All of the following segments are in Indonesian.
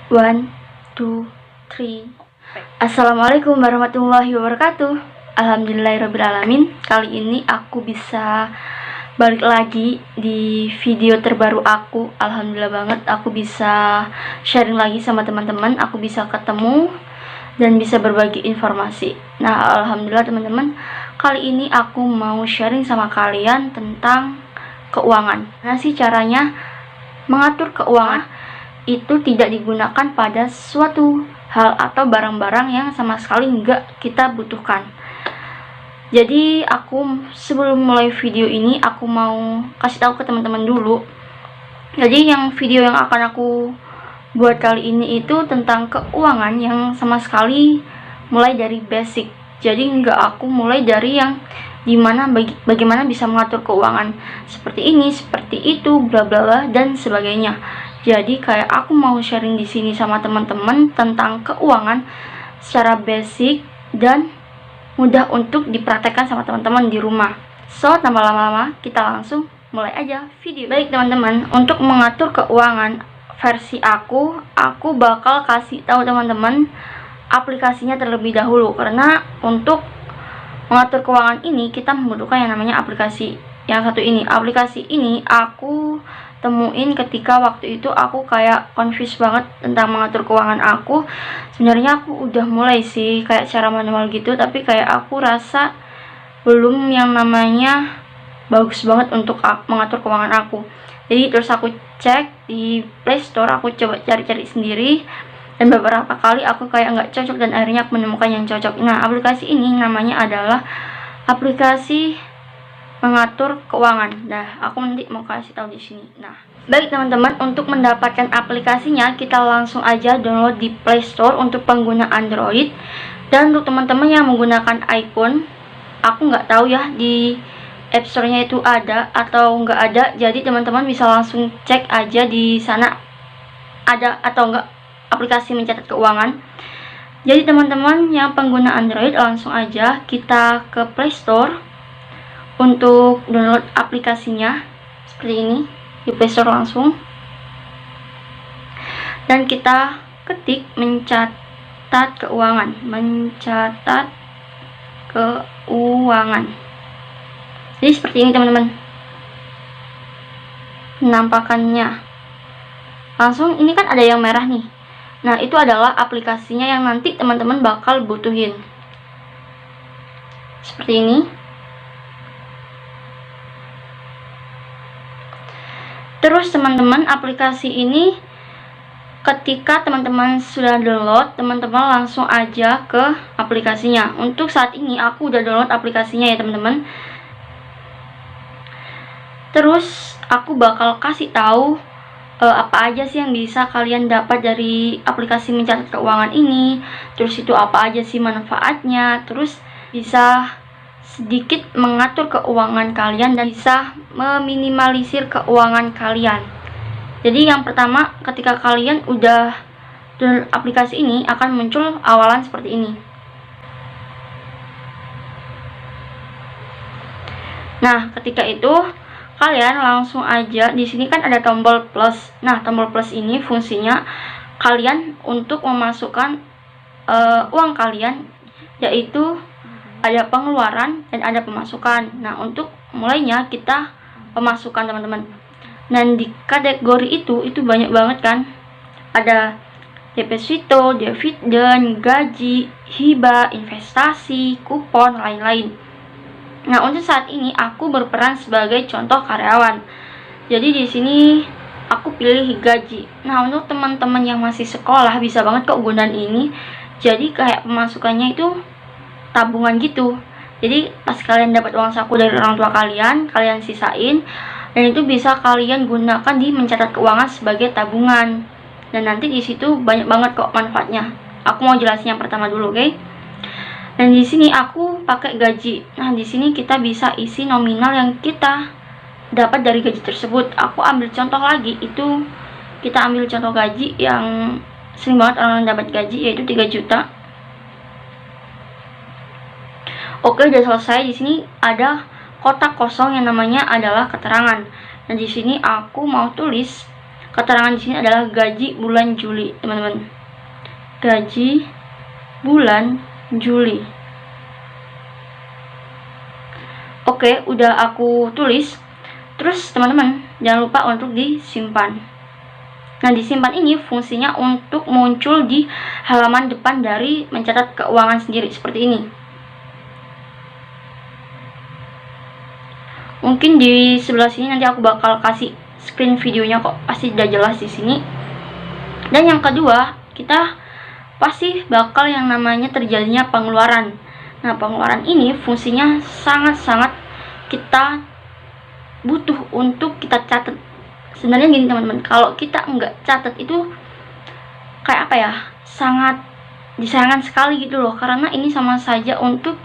One, two, three. Assalamualaikum warahmatullahi wabarakatuh. Alhamdulillahirrabbilalamin. Kali ini aku bisa balik lagi di video terbaru aku. Alhamdulillah banget aku bisa sharing lagi sama teman-teman. Aku bisa ketemu dan bisa berbagi informasi. Nah, alhamdulillah teman-teman, kali ini aku mau sharing sama kalian tentang keuangan. Nah sih caranya mengatur keuangan itu tidak digunakan pada suatu hal atau barang-barang yang sama sekali nggak kita butuhkan. Jadi aku sebelum mulai video ini aku mau kasih tahu ke teman-teman dulu. Jadi video yang akan aku buat kali ini itu tentang keuangan yang sama sekali mulai dari basic. Jadi nggak aku mulai dari yang dimana bagaimana bisa mengatur keuangan seperti ini, seperti itu, bla bla bla dan sebagainya. Jadi kayak aku mau sharing di sini sama teman-teman tentang keuangan secara basic dan mudah untuk dipraktekkan sama teman-teman di rumah. So, tanpa lama-lama kita langsung mulai aja video. Baik teman-teman, untuk mengatur keuangan versi aku bakal kasih tahu teman-teman aplikasinya terlebih dahulu, karena untuk mengatur keuangan ini kita membutuhkan yang namanya aplikasi. Yang satu ini, aplikasi ini aku temuin ketika waktu itu aku kayak confused banget tentang mengatur keuangan aku. Sebenarnya aku udah mulai sih kayak cara manual gitu, tapi kayak aku rasa belum yang namanya bagus banget untuk mengatur keuangan aku. Jadi terus aku cek di Play Store, aku coba cari-cari sendiri, dan beberapa kali aku kayak nggak cocok dan akhirnya aku menemukan yang cocok. Nah, aplikasi ini namanya adalah aplikasi mengatur keuangan. Nah, aku nanti mau kasih tahu di sini. Nah, baik teman-teman, untuk mendapatkan aplikasinya kita langsung aja download di Play Store untuk pengguna Android. Dan untuk teman-teman yang menggunakan iPhone, aku nggak tahu ya di App Store-nya itu ada atau nggak ada. Jadi teman-teman bisa langsung cek aja di sana ada atau nggak aplikasi mencatat keuangan. Jadi teman-teman yang pengguna Android langsung aja kita ke Play Store untuk download aplikasinya seperti ini di Play Store langsung, dan kita ketik mencatat keuangan, jadi seperti ini teman-teman penampakannya. Langsung ini kan ada yang merah nih. Nah, itu adalah aplikasinya yang nanti teman-teman bakal butuhin seperti ini. Terus teman-teman, aplikasi ini ketika teman-teman sudah download, teman-teman langsung aja ke aplikasinya. Untuk saat ini aku udah download aplikasinya ya teman-teman. Terus aku bakal kasih tahu apa aja sih yang bisa kalian dapat dari aplikasi mencatat keuangan ini. Terus itu apa aja sih manfaatnya. Terus bisa sedikit mengatur keuangan kalian dan bisa meminimalisir keuangan kalian. Jadi yang pertama, ketika kalian udah download aplikasi ini akan muncul awalan seperti ini. Nah, ketika itu kalian langsung aja di sini kan ada tombol plus. Nah, tombol plus ini fungsinya kalian untuk memasukkan uang kalian, yaitu ada pengeluaran dan ada pemasukan. Nah, untuk mulainya kita pemasukan teman-teman. Dan di kategori itu banyak banget kan. Ada deposito, dividen, gaji, hibah, investasi, kupon, lain-lain. Nah, untuk saat ini aku berperan sebagai contoh karyawan. Jadi di sini aku pilih gaji. Nah, untuk teman-teman yang masih sekolah bisa banget kok gunaan ini. Jadi kayak pemasukannya itu tabungan gitu. Jadi pas kalian dapat uang saku dari orang tua kalian sisain, dan itu bisa kalian gunakan di mencatat keuangan sebagai tabungan. Dan nanti di situ banyak banget kok manfaatnya. Aku mau jelasin yang pertama dulu, oke? Dan di sini aku pakai gaji. Nah, di sini kita bisa isi nominal yang kita dapat dari gaji tersebut. Aku ambil contoh lagi, itu kita ambil contoh gaji yang sering banget orang dapat gaji, yaitu 3 juta. Oke, udah selesai. Di sini ada kotak kosong yang namanya adalah keterangan. Dan di sini aku mau tulis Keterangan di sini adalah gaji bulan Juli, teman-teman. Gaji bulan Juli. Oke, udah aku tulis. Terus teman-teman, jangan lupa untuk disimpan. Nah, disimpan ini fungsinya untuk muncul di halaman depan dari mencatat keuangan sendiri seperti ini. Mungkin di sebelah sini nanti aku bakal kasih screen videonya kok, pasti udah jelas di sini. Dan yang kedua, kita pasti bakal yang namanya terjadinya pengeluaran. Nah, pengeluaran ini fungsinya sangat-sangat kita butuh untuk kita catat. Sebenarnya gini teman-teman, kalau kita nggak catat itu kayak apa ya, sangat disayangkan sekali gitu loh, karena ini sama saja untuk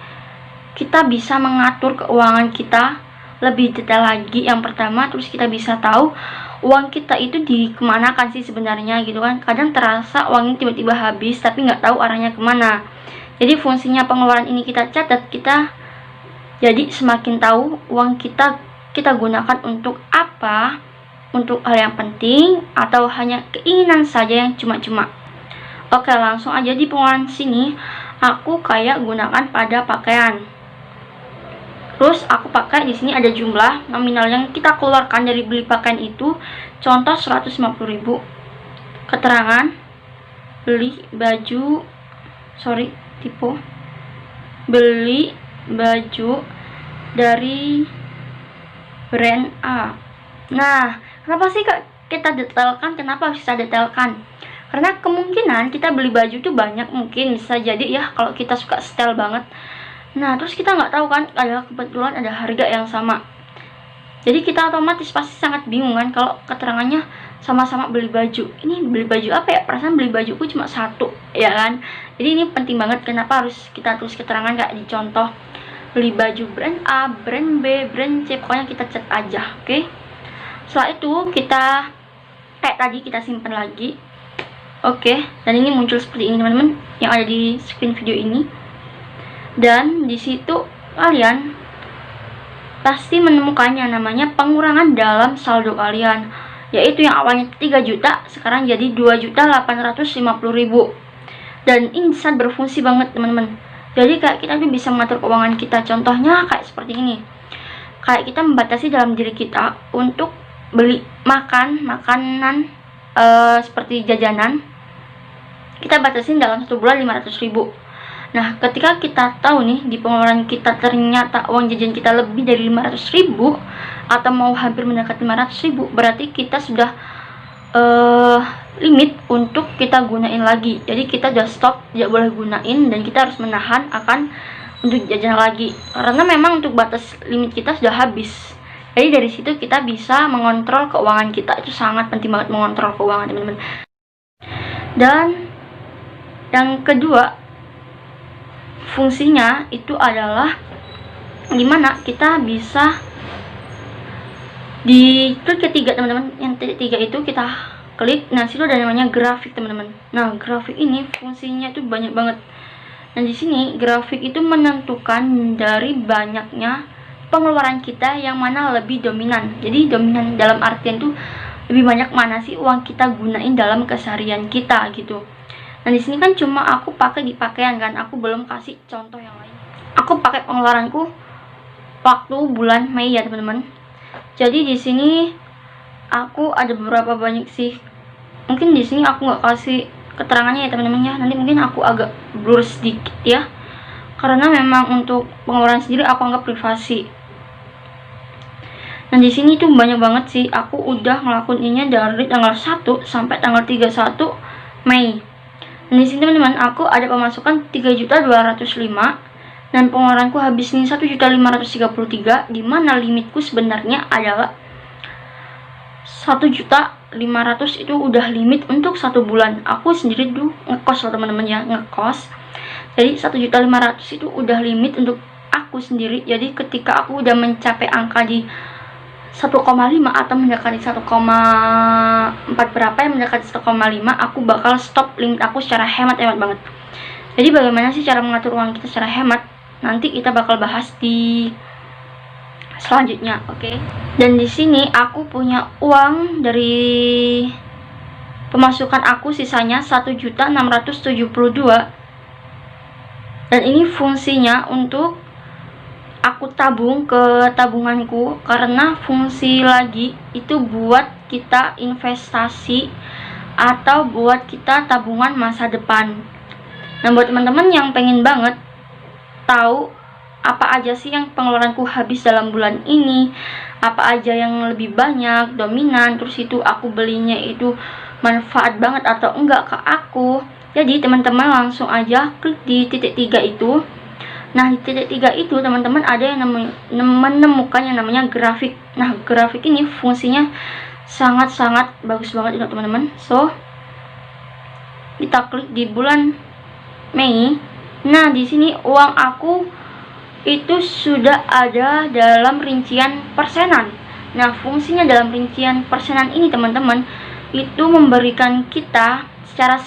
kita bisa mengatur keuangan kita lebih detail lagi. Yang pertama, terus kita bisa tahu uang kita itu dikemanakan sih sebenarnya gitu kan. Kadang terasa uangnya tiba-tiba habis tapi nggak tahu arahnya kemana. Jadi fungsinya pengeluaran ini kita catat, kita jadi semakin tahu uang kita gunakan untuk apa, untuk hal yang penting atau hanya keinginan saja yang cuma-cuma. Oke, langsung aja di pengeluaran sini aku kayak gunakan pada pakaian. Terus aku pakai di sini ada jumlah nominal yang kita keluarkan dari beli pakaian itu. Contoh 150.000. Keterangan beli baju, beli baju dari brand A. Nah, kenapa sih kita detailkan? Kenapa bisa detailkan? Karena kemungkinan kita beli baju tuh banyak, mungkin bisa jadi ya kalau kita suka style banget. Nah, terus kita nggak tahu kan, ada kebetulan ada harga yang sama. Jadi kita otomatis pasti sangat bingung kan kalau keterangannya sama-sama beli baju. Ini beli baju apa ya? Perasaan beli bajuku cuma satu, ya kan? Jadi ini penting banget, kenapa harus kita tulis keterangan kayak di contoh. Beli baju brand A, brand B, brand C, pokoknya kita cat aja, oke? Setelah itu kita kayak tadi kita simpan lagi. Oke, dan ini muncul seperti ini teman-teman yang ada di screen video ini. Dan di situ kalian pasti menemukan yang namanya pengurangan dalam saldo kalian, yaitu yang awalnya 3 juta sekarang jadi 2.850.000. Dan ini sangat berfungsi banget teman-teman. Jadi kayak kita tuh bisa mengatur keuangan kita. Contohnya kayak seperti ini. Kayak kita membatasi dalam diri kita untuk beli makanan seperti jajanan. Kita batasin dalam 1 bulan 500.000. Nah, ketika kita tahu nih di pengeluaran kita ternyata uang jajan kita lebih dari 500.000 atau mau hampir mendekati 500.000, berarti kita sudah limit untuk kita gunain lagi. Jadi kita udah stop, tidak boleh gunain, dan kita harus menahan akan untuk jajan lagi, karena memang untuk batas limit kita sudah habis. Jadi dari situ kita bisa mengontrol keuangan kita. Itu sangat penting banget mengontrol keuangan teman-teman. Dan yang kedua fungsinya itu adalah gimana kita bisa di klik ketiga teman-teman. Yang ketiga itu kita klik, nah situ ada namanya grafik teman-teman. Nah, grafik ini fungsinya itu banyak banget. Nah, di sini grafik itu menentukan dari banyaknya pengeluaran kita yang mana lebih dominan. Jadi dominan dalam artian tuh lebih banyak mana sih uang kita gunain dalam keseharian kita gitu. Nah, di sini kan cuma aku pakai di pakaian kan, aku belum kasih contoh yang lain. Aku pakai pengeluaranku waktu bulan Mei ya teman-teman. Jadi di sini aku ada beberapa banyak sih. Mungkin di sini aku nggak kasih keterangannya ya teman-teman ya. Nanti mungkin aku agak blur sedikit ya. Karena memang untuk pengeluaran sendiri aku anggap privasi. Nah, di sini tuh banyak banget sih. Aku udah ngelakuinnya dari tanggal 1 sampai tanggal 31 Mei. Dan di sini teman-teman, aku ada pemasukan 3.205 dan pengeluaranku habis nih 1.533, di mana limitku sebenarnya adalah 1.500. Itu udah limit untuk 1 bulan. Aku sendiri tuh ngekos loh teman-teman ya, ngekos. Jadi 1.500 itu udah limit untuk aku sendiri. Jadi ketika aku udah mencapai angka di 1,5 atau mendekati 1,4 berapa ya, mendekati 1,5, aku bakal stop limit aku secara hemat banget. Jadi bagaimana sih cara mengatur uang kita secara hemat? Nanti kita bakal bahas di selanjutnya. Oke. Dan di sini aku punya uang dari pemasukan aku, sisanya 1.672. Dan ini fungsinya untuk aku tabung ke tabunganku, karena fungsi lagi itu buat kita investasi atau buat kita tabungan masa depan. Nah, buat teman-teman yang pengen banget tahu apa aja sih yang pengeluaranku habis dalam bulan ini, apa aja yang lebih banyak, dominan, terus itu aku belinya itu manfaat banget atau enggak ke aku, jadi teman-teman langsung aja klik di titik 3 itu. Nah, di titik 3 itu teman-teman ada yang menemukan yang namanya grafik. Nah, grafik ini fungsinya sangat-sangat bagus banget untuk teman-teman. So, kita klik di bulan Mei. Nah, di sini uang aku itu sudah ada dalam rincian persenan. Nah, fungsinya dalam rincian persenan ini teman-teman itu memberikan kita secara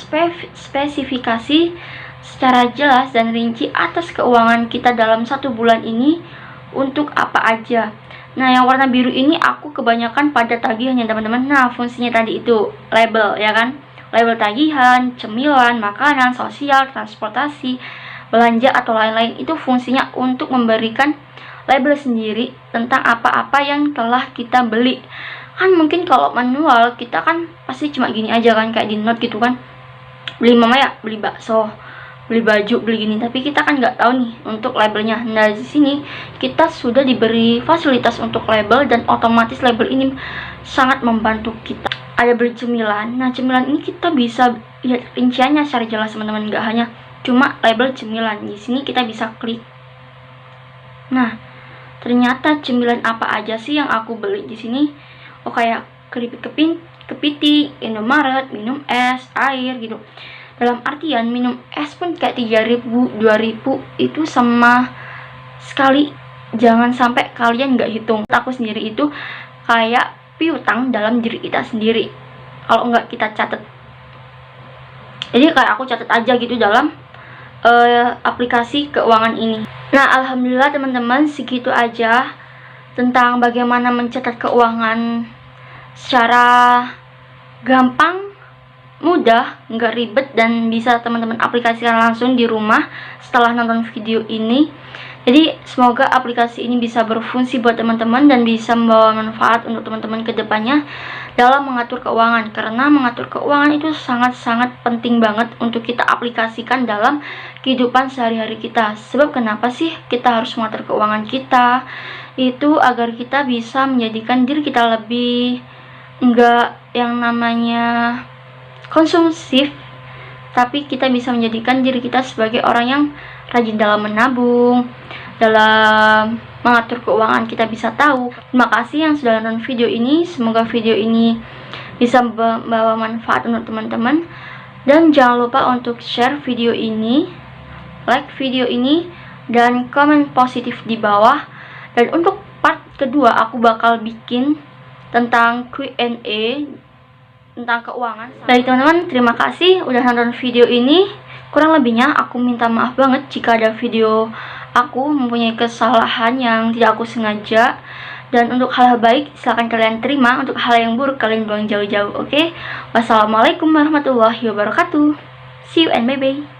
spesifikasi, secara jelas dan rinci atas keuangan kita dalam 1 bulan ini untuk apa aja. Nah, yang warna biru ini aku kebanyakan pada tagihannya teman-teman. Nah, fungsinya tadi itu label, ya kan? Label tagihan, cemilan, makanan, sosial, transportasi, belanja atau lain-lain, itu fungsinya untuk memberikan label sendiri tentang apa-apa yang telah kita beli. Kan mungkin kalau manual kita kan pasti cuma gini aja kan, kayak di note gitu kan, beli mama ya, beli bakso, beli baju, beli gini, tapi kita kan nggak tahu nih untuk labelnya. Nah, di sini kita sudah diberi fasilitas untuk label, dan otomatis label ini sangat membantu kita. Ada beli cemilan. Nah, cemilan ini kita bisa lihat rinciannya secara jelas teman-teman, nggak hanya cuma label cemilan. Di sini kita bisa klik. Nah, ternyata cemilan apa aja sih yang aku beli di sini? Oh, kayak keripik kepiting, Indomaret, minum es, air gitu. Dalam artian minum es pun kayak 3.000, 2.000 itu sama sekali. Jangan sampai kalian nggak hitung. Aku sendiri itu kayak piutang dalam diri kita sendiri kalau nggak kita catat. Jadi kayak aku catat aja gitu dalam aplikasi keuangan ini. Nah, alhamdulillah teman-teman, segitu aja tentang bagaimana mencatat keuangan secara gampang, mudah, nggak ribet, dan bisa teman-teman aplikasikan langsung di rumah setelah nonton video ini. Jadi semoga aplikasi ini bisa berfungsi buat teman-teman dan bisa membawa manfaat untuk teman-teman ke depannya dalam mengatur keuangan, karena mengatur keuangan itu sangat-sangat penting banget untuk kita aplikasikan dalam kehidupan sehari-hari kita. Sebab kenapa sih kita harus mengatur keuangan kita? Itu agar kita bisa menjadikan diri kita lebih enggak yang namanya konsumtif, tapi kita bisa menjadikan diri kita sebagai orang yang rajin dalam menabung, dalam mengatur keuangan. Kita bisa tahu. Terima kasih yang sudah nonton video ini. Semoga video ini bisa membawa manfaat untuk teman-teman, dan jangan lupa untuk share video ini, like video ini, dan komen positif di bawah. Dan untuk part kedua aku bakal bikin tentang Q&A tentang keuangan. Baik teman-teman, terima kasih udah nonton video ini. Kurang lebihnya aku minta maaf banget jika ada video aku mempunyai kesalahan yang tidak aku sengaja. Dan untuk hal baik silahkan kalian terima, untuk hal yang buruk kalian buang jauh-jauh. Oke? Wassalamualaikum warahmatullahi wabarakatuh. See you and bye-bye.